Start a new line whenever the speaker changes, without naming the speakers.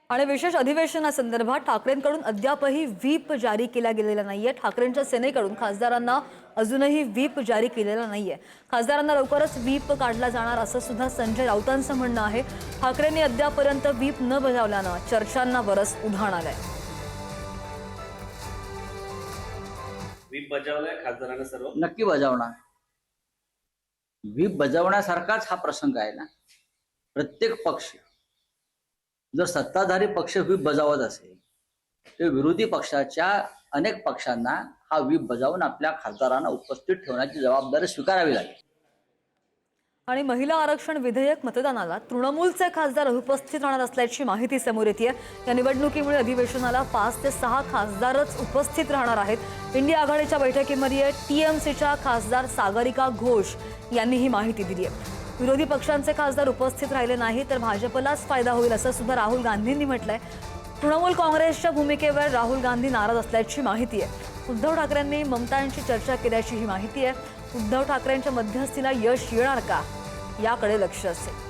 आणि विशेष अधिवेशनासंदर्भात ठाकरेंकडून अद्यापही व्हीप जारी केला गेलेला नाहीये। ठाकरेंच्या सेनेकडून खासदारांना अजूनही व्हीप जारी केलेला नाहीये। खासदारांना लवकरच व्हीप काढला जाणार असं सुद्धा संजय राऊतांचं म्हणणं आहे। ठाकरेंनी अद्यापर्यंत व्हीप न बजावल्यानं चर्चांना बरंच उधाण आलंय।
व्हीप बजावलाय खासदारांना सर्व?
नक्की बजावणार। व्हीप बजावण्यासारखाच हा प्रसंग आहे ना। प्रत्येक पक्ष जर सत्ताधारी पक्ष व्हीप बजावत असेल तर विरोधी पक्षाच्या अनेक पक्षांना हा व्हीप बजावून आपल्या खासदारांना उपस्थित ठेवण्याची जबाबदारी स्वीकारावी लागेल।
आणि महिला आरक्षण विधेयक मतदानाला तृणमूलचे खासदार उपस्थित राहणार असल्याची माहिती समोर येते। या निवडणुकीमुळे अधिवेशनाला 5 ते 6 खासदारच उपस्थित राहणार आहेत। इंडिया आघाडीच्या बैठकीमध्ये टीएमसीच्या खासदार सागरिका घोष यांनी ही माहिती दिली आहे। विरोधी पक्षांचे खासदार उपस्थित राहिले नाही तर भाजपलाच फायदा होईल असं सुद्धा राहुल गांधींनी म्हटलंय। तृणमूल काँग्रेसच्या भूमिकेवर राहुल गांधी नाराज असल्याची माहिती आहे। उद्धव ठाकरेंनी ममतांची चर्चा केल्याची ही माहिती आहे। उद्धव ठाकरेंच्या मध्यस्थीला यश येणार का याकडे लक्ष असेल।